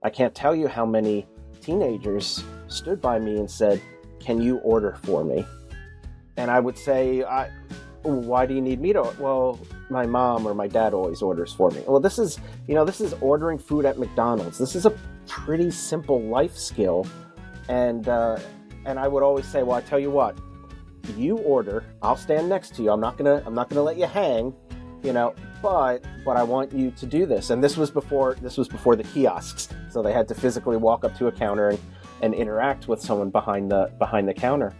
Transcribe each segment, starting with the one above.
I can't tell you how many teenagers stood by me and said, "Can you order for me?" And I would say, "Why do you need me to?" "Well, my mom or my dad always orders for me." Well, this is ordering food at McDonald's. This is a pretty simple life skill. And I would always say, "Well, I tell you what, you order, I'll stand next to you. I'm not gonna let you hang, but I want you to do this." And this was before the kiosks, so they had to physically walk up to a counter and interact with someone behind the counter.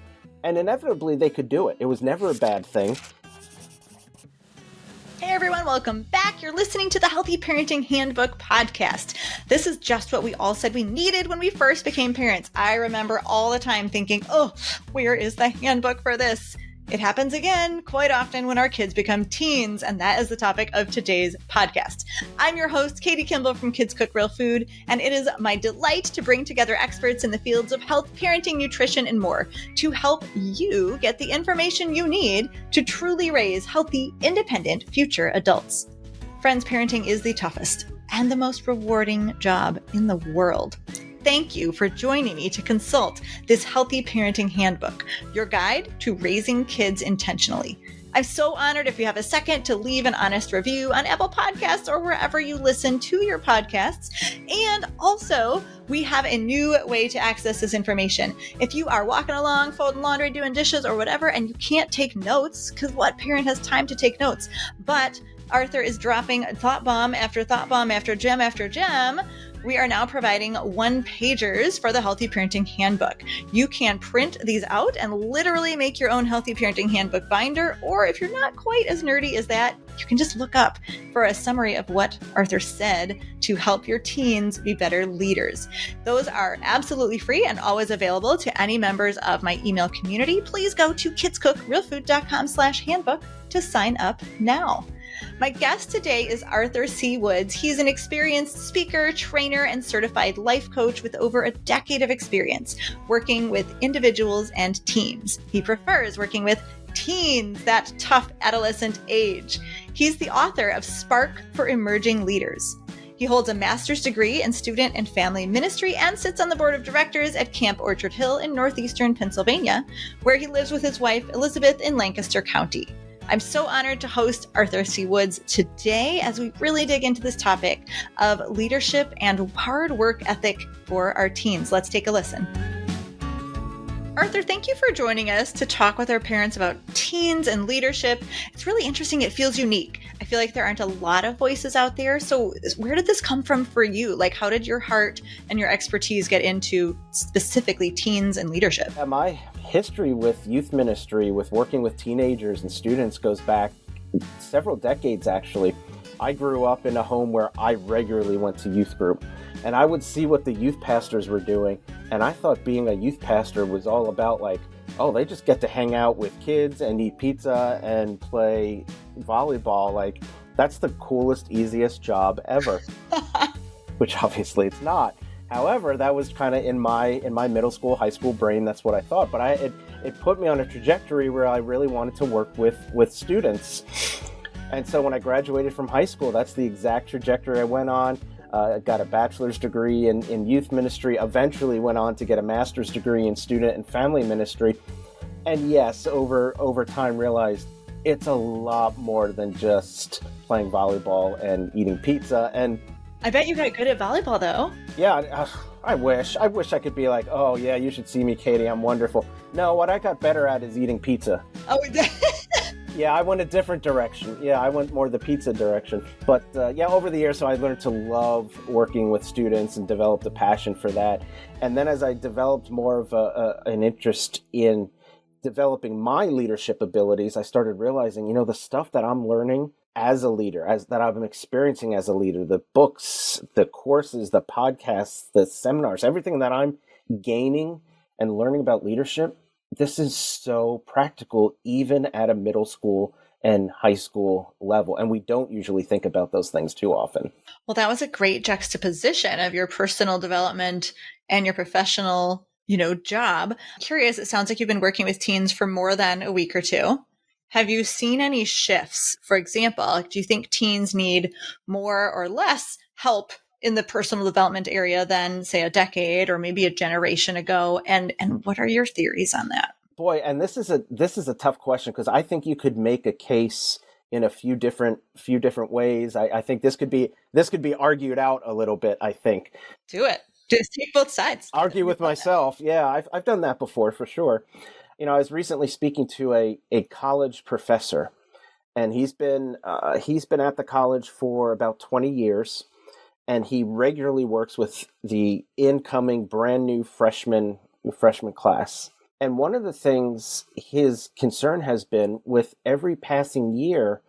And inevitably they could do it. It was never a bad thing. Hey everyone, welcome back. You're listening to the Healthy Parenting Handbook podcast. This is just what we all said we needed when we first became parents. I remember all the time thinking, oh, where is the handbook for this? It happens again quite often when our kids become teens, and that is the topic of today's podcast. I'm your host, Katie Kimball from Kids Cook Real Food, and it is my delight to bring together experts in the fields of health, parenting, nutrition, and more to help you get the information you need to truly raise healthy, independent future adults. Friends, parenting is the toughest and the most rewarding job in the world. Thank you for joining me to consult this Healthy Parenting Handbook, your guide to raising kids intentionally. I'm so honored if you have a second to leave an honest review on Apple Podcasts or wherever you listen to your podcasts. And also, we have a new way to access this information. If you are walking along, folding laundry, doing dishes, or whatever, and you can't take notes, because what parent has time to take notes? But Arthur is dropping thought bomb after thought bomb after gem after gem. We are now providing one-pagers for the Healthy Parenting Handbook. You can print these out and literally make your own Healthy Parenting Handbook binder, or if you're not quite as nerdy as that, you can just look up for a summary of what Arthur said to help your teens be better leaders. Those are absolutely free and always available to any members of my email community. Please go to kidscookrealfood.com/handbook to sign up now. My guest today is Arthur C. Woods. He's an experienced speaker, trainer, and certified life coach with over a decade of experience working with individuals and teams. He prefers working with teens, that tough adolescent age. He's the author of Spark for Emerging Leaders. He holds a master's degree in student and family ministry and sits on the board of directors at Camp Orchard Hill in northeastern Pennsylvania, where he lives with his wife, Elizabeth, in Lancaster County. I'm so honored to host Arthur C. Woods today as we really dig into this topic of leadership and hard work ethic for our teens. Let's take a listen. Arthur, thank you for joining us to talk with our parents about teens and leadership. It's really interesting. It feels unique. I feel like there aren't a lot of voices out there. So where did this come from for you? Like, how did your heart and your expertise get into specifically teens and leadership? My history with youth ministry, with working with teenagers and students, goes back several decades, actually. I grew up in a home where I regularly went to youth group, and I would see what the youth pastors were doing, and I thought being a youth pastor was all about, like, oh, they just get to hang out with kids and eat pizza and play volleyball. Like, that's the coolest, easiest job ever, which obviously it's not. However, that was kind of in my middle school, high school brain. That's what I thought. But it put me on a trajectory where I really wanted to work with students. And so when I graduated from high school, that's the exact trajectory I went on. I got a bachelor's degree in youth ministry, eventually went on to get a master's degree in student and family ministry. And yes, over time realized it's a lot more than just playing volleyball and eating pizza. And I bet you got good at volleyball, though. Yeah, I wish I could be like, oh yeah, you should see me, Katie, I'm wonderful. No, what I got better at is eating pizza. Oh, yeah, I went a different direction. Yeah, I went more the pizza direction. But over the years, so I learned to love working with students and developed a passion for that. And then as I developed more of an interest in developing my leadership abilities, I started realizing, the stuff that I'm learning as a leader, that I've been experiencing as a leader, the books, the courses, the podcasts, the seminars, everything that I'm gaining and learning about leadership, this is so practical, even at a middle school and high school level. And we don't usually think about those things too often. Well, that was a great juxtaposition of your personal development and your professional, job. Curious, it sounds like you've been working with teens for more than a week or two. Have you seen any shifts? For example, do you think teens need more or less help in the personal development area than, say, a decade or maybe a generation ago? And what are your theories on that? Boy, and this is a tough question, because I think you could make a case in a few different ways. I think this could be argued out a little bit. I think. Do it. Just take both sides. Argue with myself. Yeah, I've done that before, for sure. I was recently speaking to a college professor, and he's been at the college for about 20 years, and he regularly works with the incoming brand new freshman class. And one of the things his concern has been, with every passing year,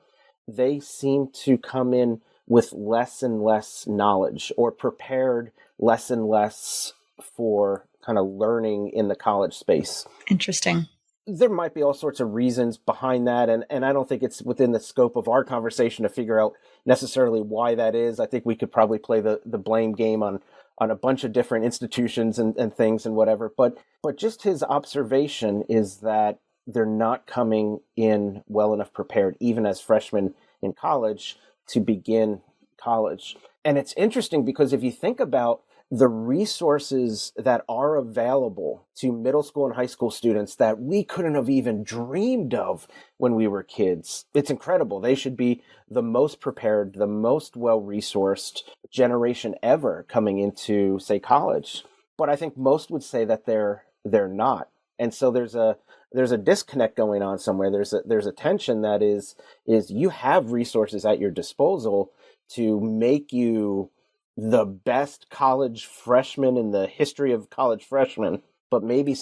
they seem to come in with less and less knowledge, or prepared less and less for kind of learning in the college space. Interesting. There might be all sorts of reasons behind that, and I don't think it's within the scope of our conversation to figure out necessarily why that is. I think we could probably play the blame game on a bunch of different institutions and things and whatever. But just his observation is that they're not coming in well enough prepared, even as freshmen in college, to begin college. And it's interesting, because if you think about the resources that are available to middle school and high school students that we couldn't have even dreamed of when we were kids, it's incredible. They should be the most prepared, the most well-resourced generation ever coming into, say, college. But I think most would say that they're not. And so there's a disconnect going on somewhere. There's a tension that is you have resources at your disposal to make you the best college freshman in the history of college freshmen, but maybe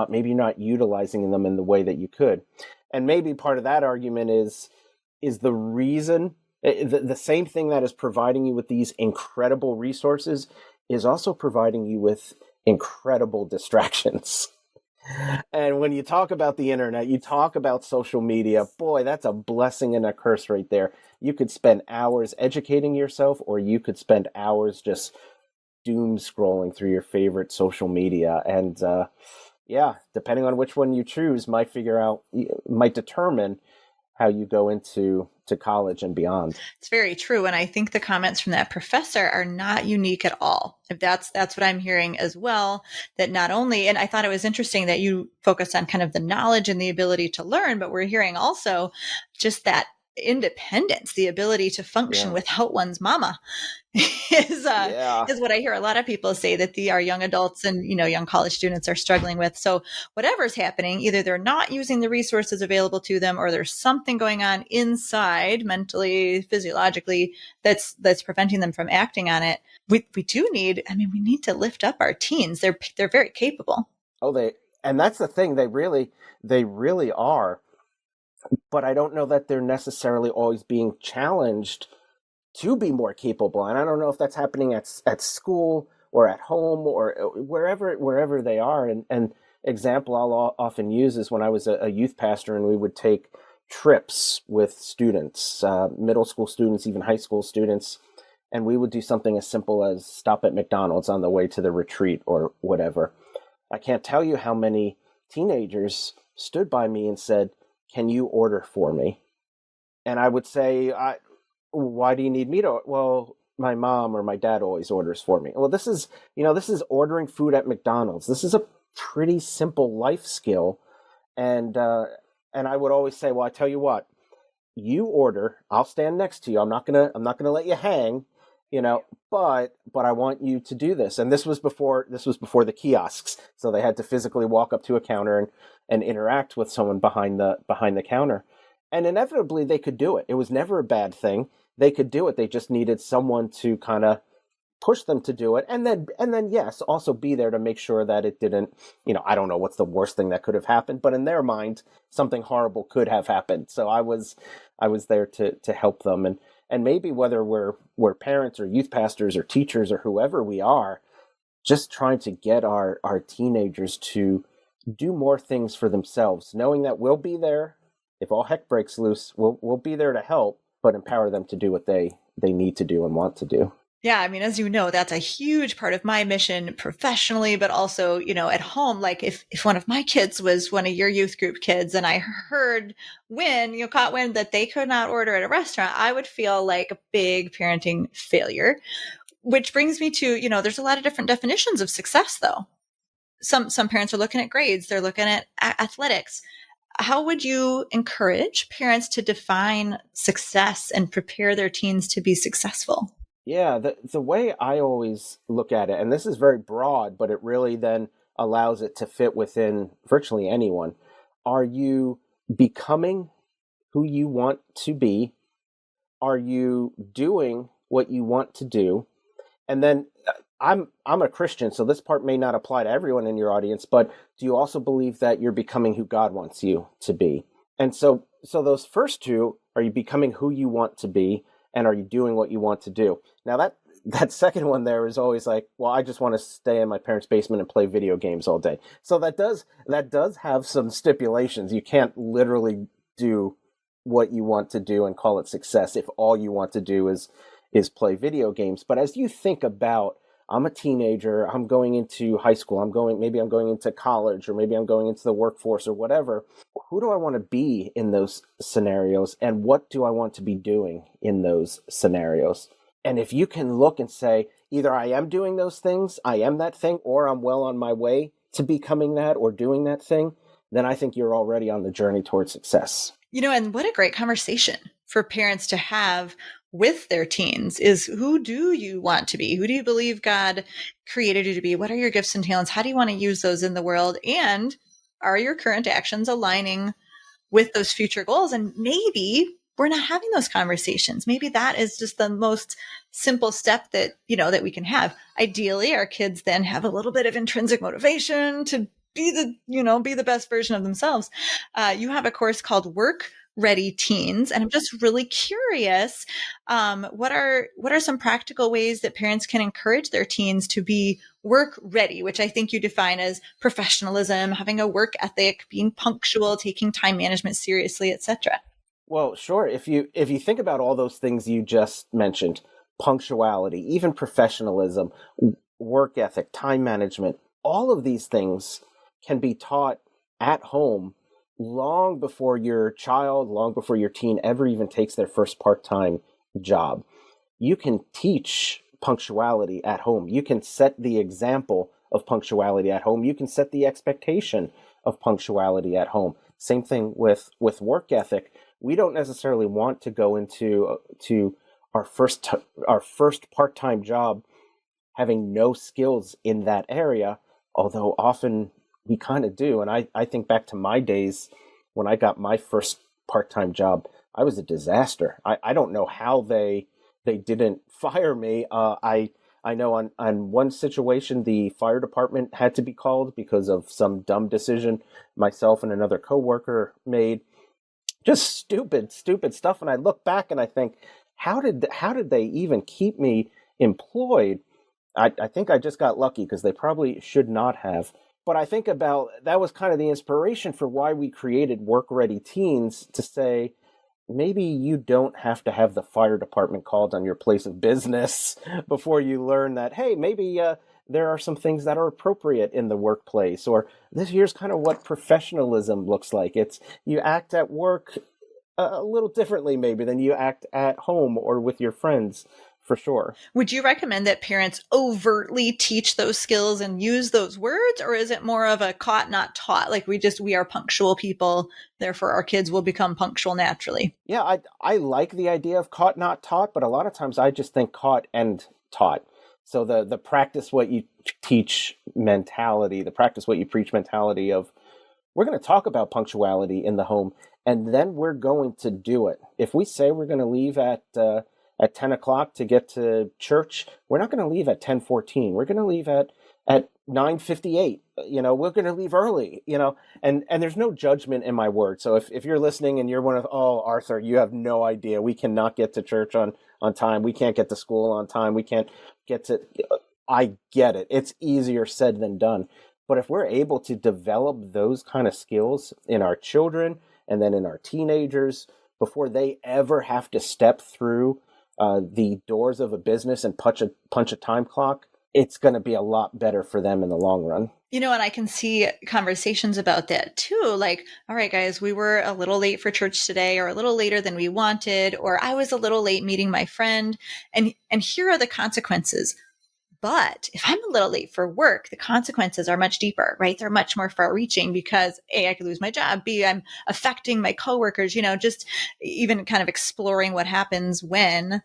maybe you're not utilizing them in the way that you could. And maybe part of that argument is the reason, the same thing that is providing you with these incredible resources is also providing you with incredible distractions. And when you talk about the internet, you talk about social media, boy, that's a blessing and a curse right there. You could spend hours educating yourself, or you could spend hours just doom scrolling through your favorite social media. And depending on which one you choose, might determine how you go into college and beyond. It's very true. And I think the comments from that professor are not unique at all. If that's what I'm hearing as well, that not only, and I thought it was interesting that you focused on kind of the knowledge and the ability to learn, but we're hearing also just that independence, the ability to function without one's mama is what I hear a lot of people say that our young adults and, young college students are struggling with. So whatever's happening, either they're not using the resources available to them, or there's something going on inside mentally, physiologically, that's preventing them from acting on it. We need to lift up our teens. They're very capable. And that's the thing. They really are. But I don't know that they're necessarily always being challenged to be more capable. And I don't know if that's happening at school or at home or wherever they are. And example I'll often use is when I was a youth pastor, and we would take trips with students, middle school students, even high school students. And we would do something as simple as stop at McDonald's on the way to the retreat or whatever. I can't tell you how many teenagers stood by me and said, "Can you order for me?" And I would say, "Why do you need me to?" "Well, my mom or my dad always orders for me." Well, this is ordering food at McDonald's. This is a pretty simple life skill. And I would always say, "Well, I tell you what, you order, I'll stand next to you. I'm not gonna let you hang, but I want you to do this." And this was before the kiosks. So they had to physically walk up to a counter and interact with someone behind the counter. And inevitably they could do it. It was never a bad thing. They could do it. They just needed someone to kind of push them to do it. And then yes, also be there to make sure that it didn't, I don't know what's the worst thing that could have happened, but in their mind, something horrible could have happened. So I was there to help them. And maybe whether we're parents or youth pastors or teachers or whoever we are, just trying to get our teenagers to do more things for themselves, knowing that we'll be there. If all heck breaks loose, we'll be there to help, but empower them to do what they need to do and want to do. Yeah. As you know, that's a huge part of my mission professionally, but also, at home. Like if one of my kids was one of your youth group kids and I heard caught wind that they could not order at a restaurant, I would feel like a big parenting failure. Which brings me to, there's a lot of different definitions of success, though. Some parents are looking at grades, they're looking at athletics. How would you encourage parents to define success and prepare their teens to be successful? Yeah, the way I always look at it, and this is very broad, but it really then allows it to fit within virtually anyone. Are you becoming who you want to be? Are you doing what you want to do? And then I'm a Christian, so this part may not apply to everyone in your audience, but do you also believe that you're becoming who God wants you to be? And so those first two, are you becoming who you want to be, and are you doing what you want to do? Now that second one there is always like, well, I just want to stay in my parents' basement and play video games all day. So that does have some stipulations. You can't literally do what you want to do and call it success if all you want to do is play video games. But as you think about, I'm a teenager, I'm going into high school, maybe I'm going into college, or maybe I'm going into the workforce or whatever, who do I want to be in those scenarios, and what do I want to be doing in those scenarios? And if you can look and say, either I am doing those things, I am that thing, or I'm well on my way to becoming that or doing that thing, then I think you're already on the journey towards success. And what a great conversation for parents to have with their teens is, who do you want to be? Who do you believe God created you to be? What are your gifts and talents? How do you want to use those in the world? And are your current actions aligning with those future goals? And maybe we're not having those conversations. Maybe that is just the most simple step that, that we can have. Ideally, our kids then have a little bit of intrinsic motivation to be the best version of themselves. You have a course called Work Ready Teens, and I'm just really curious, what are some practical ways that parents can encourage their teens to be work ready, which I think you define as professionalism, having a work ethic, being punctual, taking time management seriously, etc. Well, sure. If you think about all those things you just mentioned, punctuality, even professionalism, work ethic, time management, all of these things can be taught at home long before your teen ever even takes their first part-time job. You can teach punctuality at home. You can set the example of punctuality at home. You can set the expectation of punctuality at home. Same thing with work ethic. We don't necessarily want to go into our first part-time job having no skills in that area, although often we kind of do. And I think back to my days when I got my first part-time job. I was a disaster. I don't know how they didn't fire me. I know on one situation, the fire department had to be called because of some dumb decision myself and another coworker made. Just stupid stuff. And I look back and I think, how did they even keep me employed? I think I just got lucky, because they probably should not have. But I think about, that was kind of the inspiration for why we created Work Ready Teens, to say, maybe you don't have to have the fire department called on your place of business before you learn that, hey, maybe there are some things that are appropriate in the workplace, or here's kind of what professionalism looks like. It's, you act at work a little differently maybe than you act at home or with your friends. For sure. Would you recommend that parents overtly teach those skills and use those words, or is it more of a caught, not taught? Like we are punctual people, therefore our kids will become punctual naturally. Yeah, I like the idea of caught, not taught, but a lot of times I just think caught and taught. So the practice what you teach mentality, the practice what you preach mentality of, we're going to talk about punctuality in the home, and then we're going to do it. If we say we're going to leave at 10 o'clock to get to church, we're not going to leave at 10:14. We're going to leave at 9:58. We're going to leave early, and there's no judgment in my word. So if you're listening and you're one of, oh, Arthur, you have no idea. We cannot get to church on time. We can't get to school on time. We can't get to, I get it. It's easier said than done. But if we're able to develop those kind of skills in our children and then in our teenagers before they ever have to step through the doors of a business and punch a time clock, it's going to be a lot better for them in the long run. And I can see conversations about that too. Like, all right, guys, we were a little late for church today, or a little later than we wanted, or I was a little late meeting my friend. And here are the consequences. But if I'm a little late for work, the consequences are much deeper, right? They're much more far reaching because A, I could lose my job. B, I'm affecting my coworkers, just even kind of exploring what happens when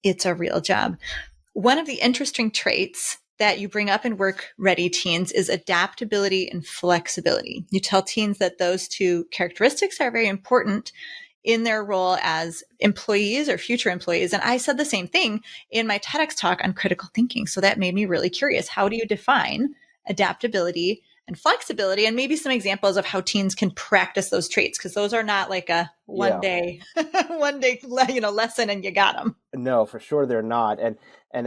it's a real job. One of the interesting traits that you bring up in Work Ready Teens is adaptability and flexibility. You tell teens that those two characteristics are very important in their role as employees or future employees. And I said the same thing in my TEDx talk on critical thinking. So that made me really curious. How do you define adaptability and flexibility, and maybe some examples of how teens can practice those traits? Because those are not like a one day lesson and you got them. No, for sure they're not. And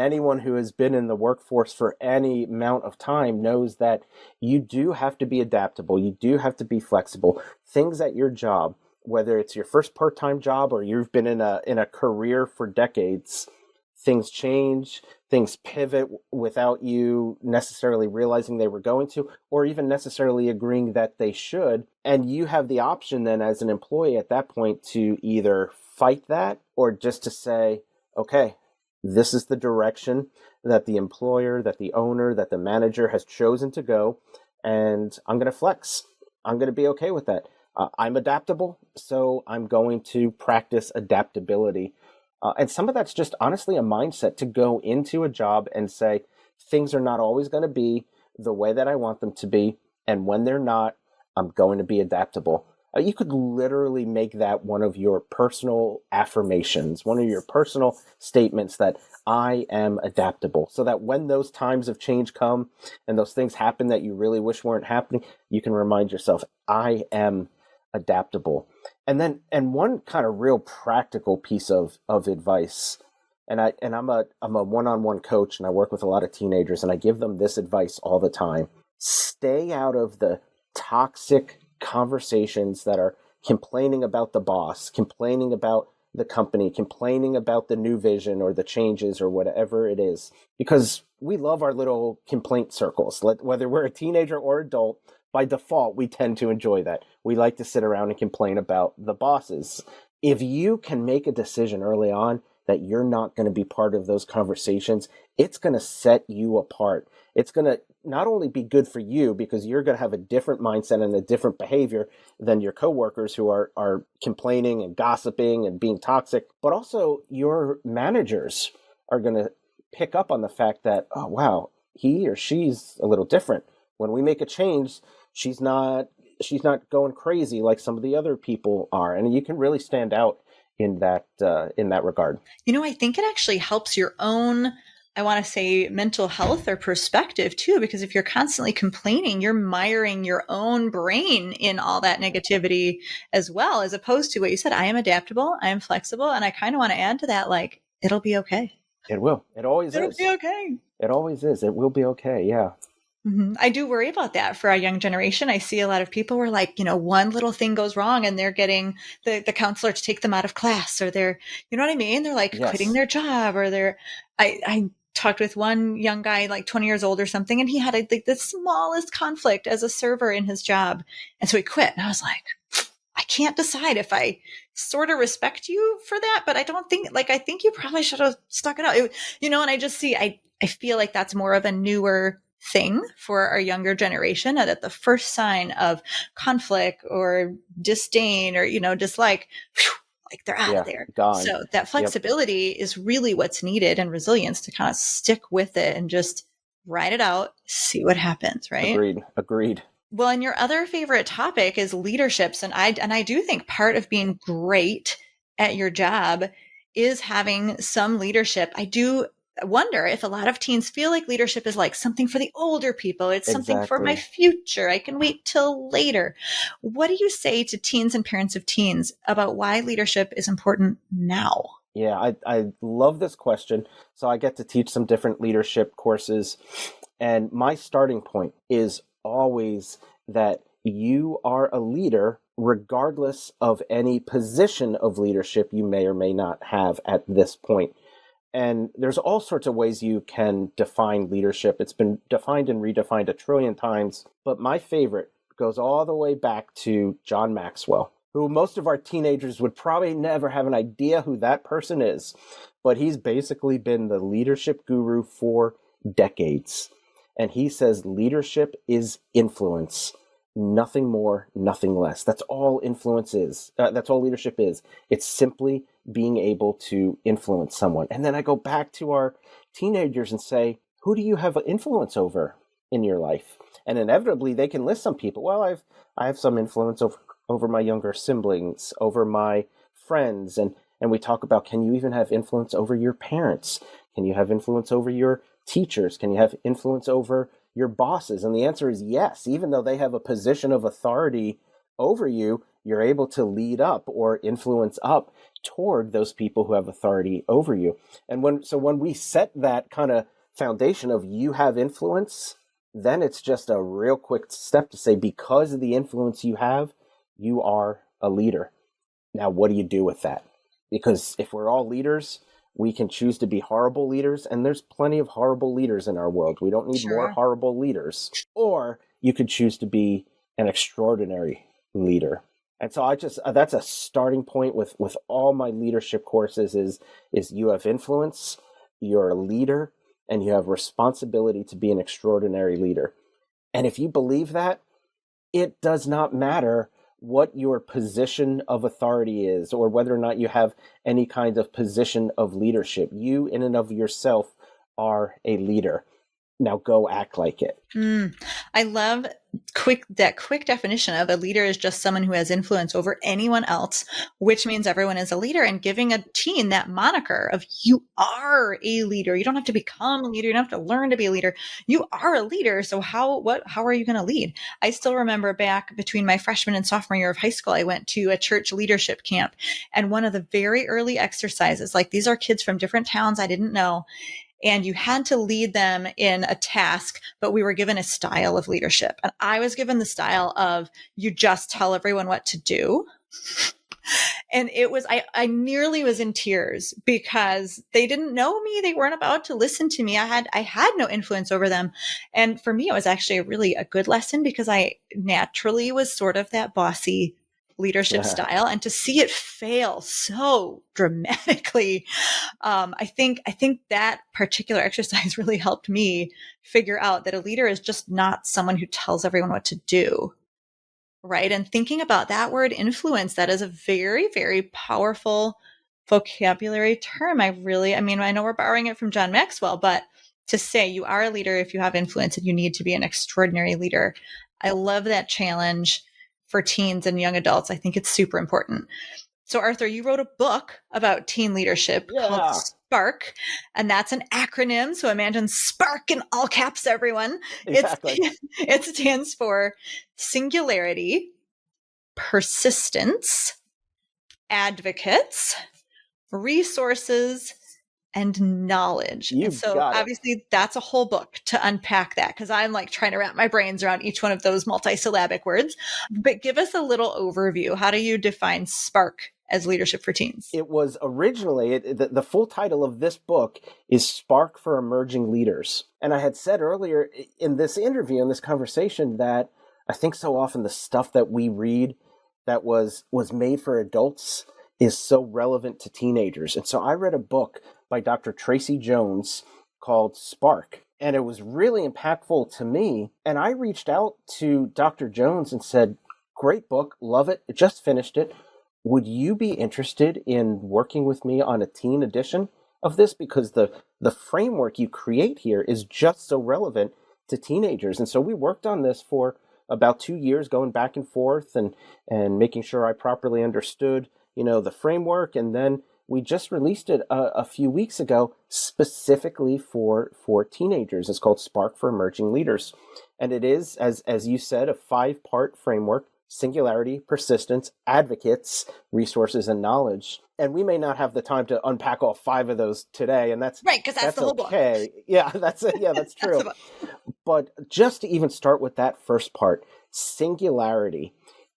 anyone who has been in the workforce for any amount of time knows that you do have to be adaptable. You do have to be flexible. Things at your job, whether it's your first part-time job or you've been in a career for decades, things change, things pivot without you necessarily realizing they were going to, or even necessarily agreeing that they should. And you have the option then as an employee at that point to either fight that or just to say, okay, this is the direction that the employer, that the owner, that the manager has chosen to go, and I'm going to flex. I'm going to be okay with that. I'm adaptable, so I'm going to practice adaptability. And some of that's just honestly a mindset to go into a job and say, things are not always going to be the way that I want them to be. And when they're not, I'm going to be adaptable. You could literally make that one of your personal affirmations, one of your personal statements that I am adaptable, so that when those times of change come and those things happen that you really wish weren't happening, you can remind yourself, I am adaptable. And one kind of real practical piece of advice, and I'm a one-on-one coach, and I work with a lot of teenagers, and I give them this advice all the time. Stay out of the toxic conversations that are complaining about the boss, complaining about the company, complaining about the new vision or the changes or whatever it is, because we love our little complaint circles. Whether we're a teenager or adult, by default, we tend to enjoy that. We like to sit around and complain about the bosses. If you can make a decision early on that you're not going to be part of those conversations, it's going to set you apart. It's going to not only be good for you because you're going to have a different mindset and a different behavior than your coworkers who are complaining and gossiping and being toxic, but also your managers are going to pick up on the fact that, oh, wow, he or she's a little different. When we make a change, she's not going crazy like some of the other people are. And you can really stand out in that regard. I think it actually helps your own, I want to say, mental health or perspective too, because if you're constantly complaining, you're miring your own brain in all that negativity as well, as opposed to what you said, I am adaptable, I am flexible. And I kind of want to add to that, like, it'll be okay. It will. It always is. It'll be okay. It always is. It will be okay. Yeah. Mm-hmm. I do worry about that for our young generation. I see a lot of people where, like, one little thing goes wrong and they're getting the counselor to take them out of class, or they're, you know what I mean? They're like quitting their job, or I talked with one young guy, like 20 years old or something, and he had the smallest conflict as a server in his job. And so he quit. And I was like, I can't decide if I sort of respect you for that, but I don't think, I think you probably should have stuck it out. And I just see, I feel like that's more of a newer thing for our younger generation, that the first sign of conflict or disdain or, dislike, like they're out of there. Gone. So that flexibility is really what's needed, and resilience to kind of stick with it and just ride it out, see what happens, right? Agreed. Well, and your other favorite topic is leaderships. And I do think part of being great at your job is having some leadership. I do wonder if a lot of teens feel like leadership is like something for the older people. It's something for my future. I can wait till later. What do you say to teens and parents of teens about why leadership is important now? Yeah, I love this question. So I get to teach some different leadership courses. And my starting point is always that you are a leader regardless of any position of leadership you may or may not have at this point. And there's all sorts of ways you can define leadership. It's been defined and redefined a trillion times. But my favorite goes all the way back to John Maxwell, who most of our teenagers would probably never have an idea who that person is. But he's basically been the leadership guru for decades. And he says leadership is influence. Nothing more, nothing less. That's all influence is. That's all leadership is. It's simply being able to influence someone. And then I go back to our teenagers and say, who do you have influence over in your life? And inevitably they can list some people. Well, I have some influence over my younger siblings, over my friends. And we talk about, can you even have influence over your parents? Can you have influence over your teachers? Can you have influence over your bosses? And the answer is yes. Even though they have a position of authority over you, you're able to lead up or influence up toward those people who have authority over you. And when we set that kind of foundation of you have influence, then it's just a real quick step to say, because of the influence you have, you are a leader. Now, what do you do with that? Because if we're all leaders, we can choose to be horrible leaders, and there's plenty of horrible leaders in our world. We don't need more horrible leaders. Or you could choose to be an extraordinary leader. And so that's a starting point with all my leadership courses is you have influence, you're a leader, and you have responsibility to be an extraordinary leader. And if you believe that, it does not matter what your position of authority is or whether or not you have any kind of position of leadership. You in and of yourself are a leader. Now go act like it. I love that quick definition of a leader is just someone who has influence over anyone else, which means everyone is a leader, and giving a teen that moniker of you are a leader. You don't have to become a leader. You don't have to learn to be a leader. You are a leader. So how are you going to lead? I still remember back between my freshman and sophomore year of high school, I went to a church leadership camp, and one of the very early exercises, like these are kids from different towns I didn't know, and you had to lead them in a task, but we were given a style of leadership. And I was given the style of you just tell everyone what to do. And it was, I nearly was in tears because they didn't know me. They weren't about to listen to me. I had no influence over them. And for me, it was actually a good lesson because I naturally was sort of that bossy leadership style, and to see it fail so dramatically, I think that particular exercise really helped me figure out that a leader is just not someone who tells everyone what to do, right? And thinking about that word influence, that is a very, very powerful vocabulary term. I know we're borrowing it from John Maxwell, but to say you are a leader if you have influence and you need to be an extraordinary leader. I love that challenge for teens and young adults. I think it's super important. So Arthur, you wrote a book about teen leadership called Spark, and that's an acronym. So imagine Spark in all caps, everyone. Exactly. It stands for singularity, persistence, advocates, resources, and knowledge. And so obviously that's a whole book to unpack that, because I'm like trying to wrap my brains around each one of those multisyllabic words. But give us a little overview. How do you define Spark as leadership for teens? It was originally, the full title of this book is Spark for Emerging Leaders. And I had said earlier in this interview, in this conversation, that I think so often the stuff that we read that was made for adults is so relevant to teenagers. And so I read a book by Dr. Tracy Jones called Spark. And it was really impactful to me. And I reached out to Dr. Jones and said, great book, love it, just finished it. Would you be interested in working with me on a teen edition of this? Because the framework you create here is just so relevant to teenagers. And so we worked on this for about 2 years, going back and forth and making sure I properly understood, the framework. And then we just released it a few weeks ago specifically for teenagers. It's called Spark for Emerging Leaders. And it is, as you said, a 5-part framework: singularity, persistence, advocates, resources, and knowledge. And we may not have the time to unpack all 5 of those today. And that's right, because that's the whole book. Yeah, that's true. But just to even start with that first part, singularity,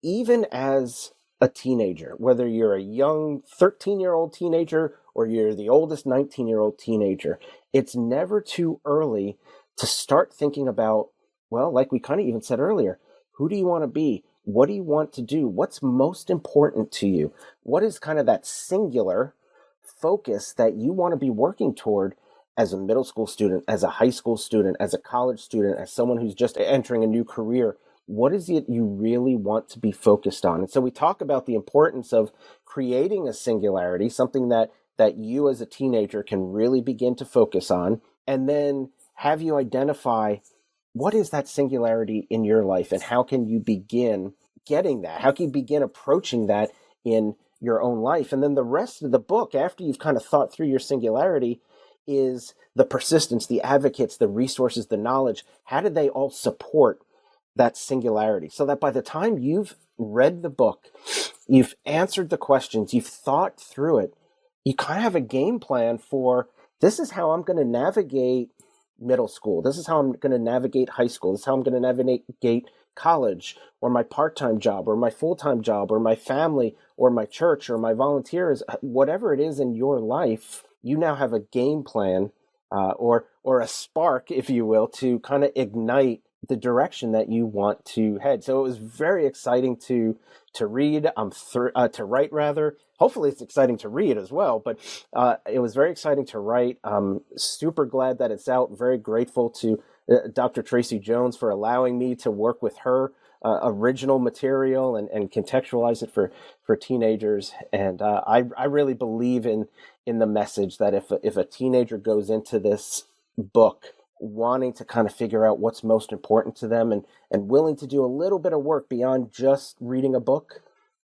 even as a teenager, whether you're a young 13-year-old teenager or you're the oldest 19-year-old teenager, it's never too early to start thinking about, well, like we kind of even said earlier, who do you want to be? What do you want to do? What's most important to you? What is kind of that singular focus that you want to be working toward as a middle school student, as a high school student, as a college student, as someone who's just entering a new career? What is it you really want to be focused on? And so we talk about the importance of creating a singularity, something that you as a teenager can really begin to focus on, and then have you identify what is that singularity in your life and how can you begin getting that? How can you begin approaching that in your own life? And then the rest of the book, after you've kind of thought through your singularity, is the persistence, the advocates, the resources, the knowledge. How do they all support that singularity? So that by the time you've read the book, you've answered the questions, you've thought through it, you kind of have a game plan for, this is how I'm going to navigate middle school. This is how I'm going to navigate high school. This is how I'm going to navigate college, or my part-time job, or my full-time job, or my family, or my church, or my volunteers. Whatever it is in your life, you now have a game plan or a spark, if you will, to kind of ignite the direction that you want to head. So it was very exciting to read, to write rather. Hopefully it's exciting to read as well, but it was very exciting to write. I'm super glad that it's out. Very grateful to Dr. Tracy Jones for allowing me to work with her original material and contextualize it for teenagers. And I really believe in the message that if a teenager goes into this book wanting to kind of figure out what's most important to them and willing to do a little bit of work beyond just reading a book,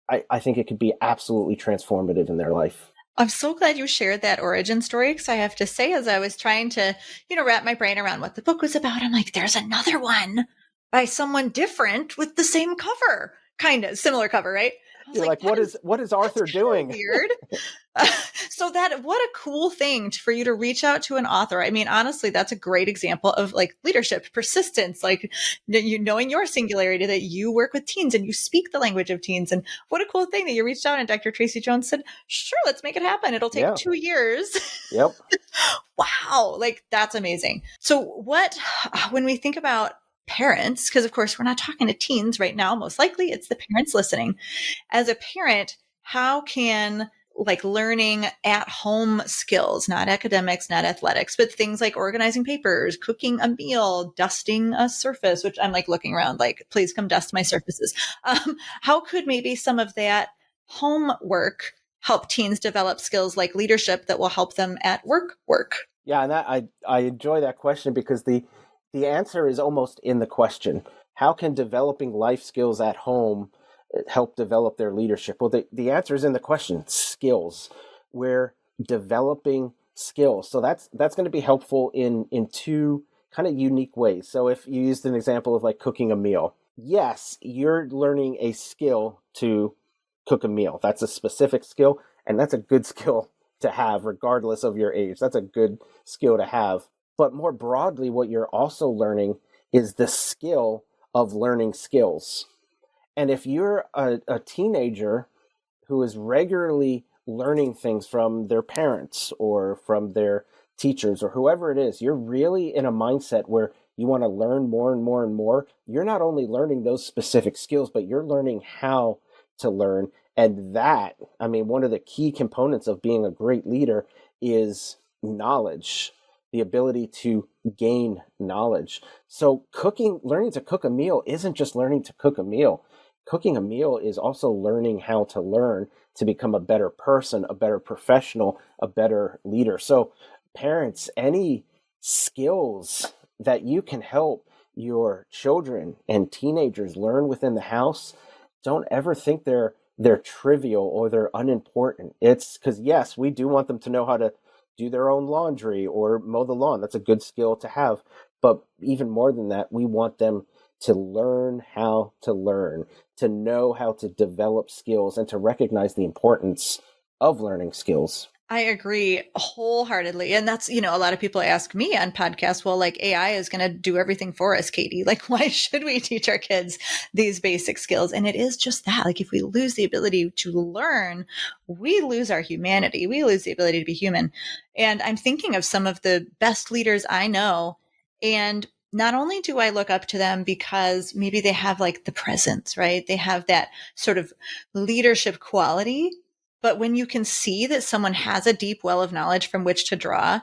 I think it could be absolutely transformative in their life. I'm so glad you shared that origin story, because I have to say, as I was trying to, wrap my brain around what the book was about, I'm like, there's another one by someone different with the same cover, kind of similar cover, right? You're like, what is Arthur doing? Weird. So what a cool thing for you to reach out to an author. I mean, honestly, that's a great example of like leadership, persistence, like knowing your singularity, that you work with teens and you speak the language of teens. And what a cool thing that you reached out and Dr. Tracy Jones said, sure, let's make it happen. It'll take 2 years. Yep. Wow. Like, that's amazing. So when we think about parents, because of course we're not talking to teens right now, most likely it's the parents listening. As a parent, how can like learning at home skills, not academics, not athletics, but things like organizing papers, cooking a meal, dusting a surface, which I'm like looking around like, please come dust my surfaces. How could maybe some of that homework help teens develop skills like leadership that will help them at work? Yeah, and I enjoy that question because the answer is almost in the question. How can developing life skills at home help develop their leadership? Well, the answer is in the question, skills. We're developing skills. So that's going to be helpful in two kind of unique ways. So if you used an example of like cooking a meal, yes, you're learning a skill to cook a meal. That's a specific skill, and that's a good skill to have regardless of your age. That's a good skill to have. But more broadly, what you're also learning is the skill of learning skills. And if you're a teenager who is regularly learning things from their parents or from their teachers or whoever it is, you're really in a mindset where you want to learn more and more and more. You're not only learning those specific skills, but you're learning how to learn. And that, I mean, one of the key components of being a great leader is knowledge, the ability to gain knowledge. So learning to cook a meal isn't just learning to cook a meal. Cooking a meal is also learning how to learn to become a better person, a better professional, a better leader. So parents, any skills that you can help your children and teenagers learn within the house, don't ever think they're trivial or they're unimportant. It's because, yes, we do want them to know how to do their own laundry or mow the lawn. That's a good skill to have. But even more than that, we want them to learn how to learn, to know how to develop skills, and to recognize the importance of learning skills. I agree wholeheartedly. And that's, a lot of people ask me on podcasts, well, like AI is going to do everything for us, Katie. Like, why should we teach our kids these basic skills? And it is just that. Like, if we lose the ability to learn, we lose our humanity. We lose the ability to be human. And I'm thinking of some of the best leaders I know. And not only do I look up to them because maybe they have like the presence, right? They have that sort of leadership quality. But when you can see that someone has a deep well of knowledge from which to draw,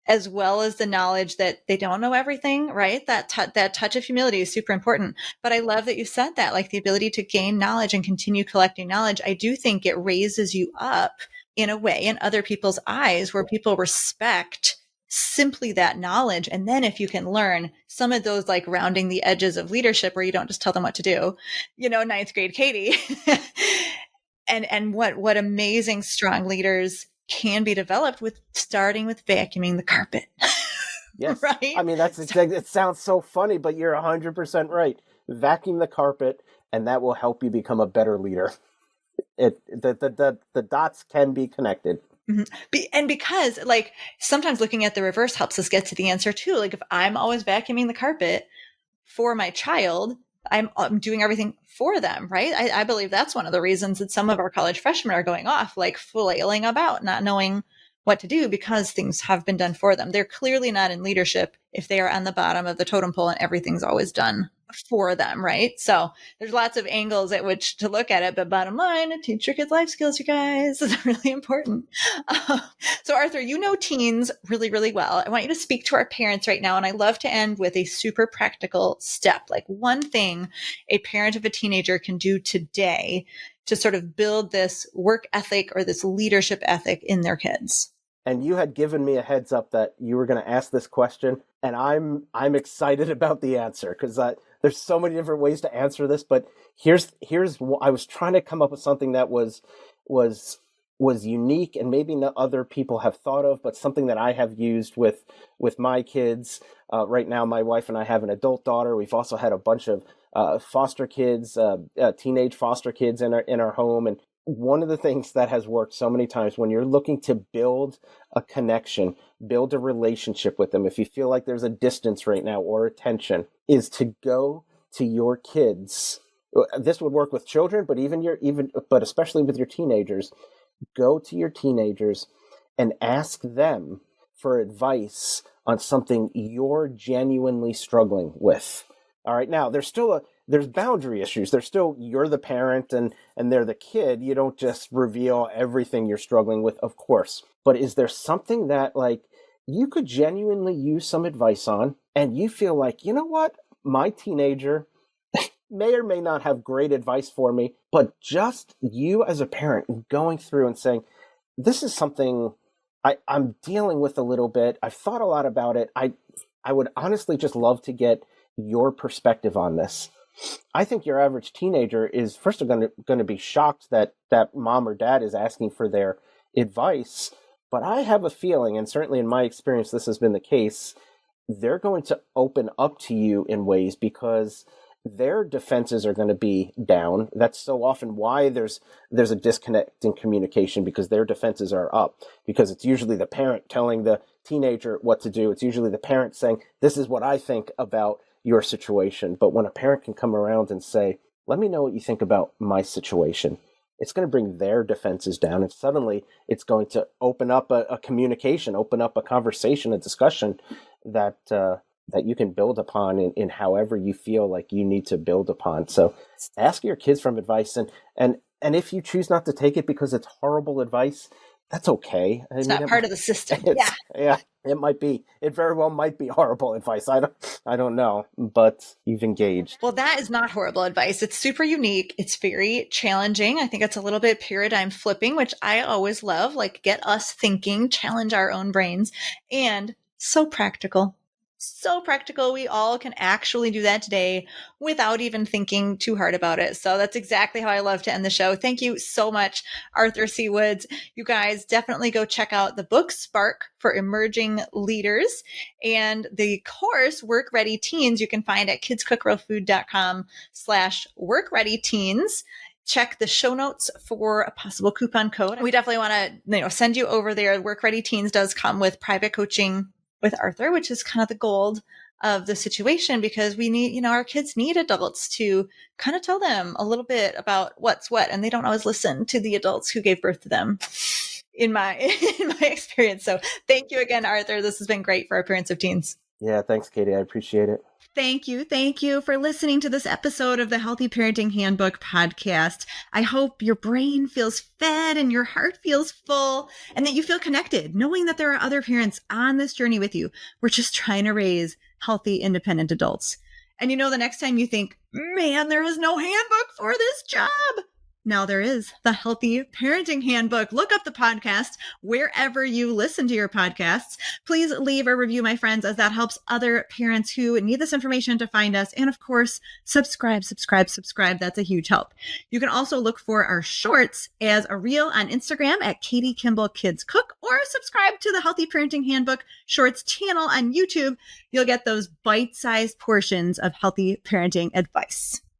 as well as the knowledge that they don't know everything, right? That touch of humility is super important. But I love that you said that, like the ability to gain knowledge and continue collecting knowledge. I do think it raises you up in a way in other people's eyes where people respect simply that knowledge. And then if you can learn some of those like rounding the edges of leadership where you don't just tell them what to do, ninth grade Katie. And what amazing strong leaders can be developed with starting with vacuuming the carpet. Yes. Right? I mean, it sounds so funny, but you're 100% right. Vacuum the carpet, and that will help you become a better leader. The dots can be connected. Mm-hmm. And because like sometimes looking at the reverse helps us get to the answer too. Like if I'm always vacuuming the carpet for my child, I'm doing everything for them, right? I believe that's one of the reasons that some of our college freshmen are going off, like flailing about, not knowing what to do because things have been done for them. They're clearly not in leadership if they are on the bottom of the totem pole and everything's always done for them, right? So there's lots of angles at which to look at it, but bottom line, teach your kids life skills, you guys. It's really important. So Arthur, you know teens really, really well. I want you to speak to our parents right now, and I love to end with a super practical step, like one thing a parent of a teenager can do today to sort of build this work ethic or this leadership ethic in their kids. And you had given me a heads up that you were going to ask this question, and I'm excited about the answer because there's so many different ways to answer this. But here's I was trying to come up with something that was unique and maybe not other people have thought of, but something that I have used with my kids. Right now, my wife and I have an adult daughter. We've also had a bunch of foster kids, teenage foster kids in our home, and one of the things that has worked so many times when you're looking to build a connection, build a relationship with them, if you feel like there's a distance right now or a tension, is to go to your kids. This would work with children, but especially with your teenagers. Go to your teenagers and ask them for advice on something you're genuinely struggling with. All right. Now, there's boundary issues. You're the parent and they're the kid. You don't just reveal everything you're struggling with, of course. But is there something that like you could genuinely use some advice on and you feel like, you know what, my teenager may or may not have great advice for me, but just you as a parent going through and saying, this is something I'm dealing with a little bit. I've thought a lot about it. I would honestly just love to get your perspective on this. I think your average teenager is first going to be shocked that mom or dad is asking for their advice. But I have a feeling, and certainly in my experience, this has been the case, they're going to open up to you in ways because their defenses are going to be down. That's so often why there's a disconnect in communication, because their defenses are up, because it's usually the parent telling the teenager what to do. It's usually the parent saying, this is what I think about your situation. But when a parent can come around and say, let me know what you think about my situation, it's going to bring their defenses down. And suddenly it's going to open up a communication, open up a conversation, a discussion that you can build upon in however you feel like you need to build upon. So ask your kids for advice. And if you choose not to take it because it's horrible advice, that's okay. It's not part of the system. Yeah, it might be. It very well might be horrible advice. I don't know, but you've engaged. Well, that is not horrible advice. It's super unique. It's very challenging. I think it's a little bit paradigm flipping, which I always love, like get us thinking, challenge our own brains, and so practical. So practical. We all can actually do that today without even thinking too hard about it. So that's exactly how I love to end the show. Thank you so much, Arthur C. Woods. You guys definitely go check out the book Spark for Emerging Leaders and the course Work Ready Teens you can find at kidscookrealfood.com/workreadyteens. check the show notes for a possible coupon code. We definitely want to, send you over there. Work Ready Teens does come with private coaching with Arthur, which is kind of the gold of the situation, because we need, our kids need adults to kind of tell them a little bit about what's what, and they don't always listen to the adults who gave birth to them in my experience. So thank you again, Arthur. This has been great for our parents of teens. Yeah, thanks, Katie. I appreciate it. Thank you. Thank you for listening to this episode of the Healthy Parenting Handbook podcast. I hope your brain feels fed and your heart feels full, and that you feel connected, knowing that there are other parents on this journey with you. We're just trying to raise healthy, independent adults. And the next time you think, man, there is no handbook for this job, now there is the Healthy Parenting Handbook. Look up the podcast wherever you listen to your podcasts. Please leave a review, my friends, as that helps other parents who need this information to find us. And of course, subscribe. That's a huge help. You can also look for our shorts as a reel on Instagram at Katie Kimball Kids Cook, or subscribe to the Healthy Parenting Handbook Shorts channel on YouTube. You'll get those bite-sized portions of healthy parenting advice.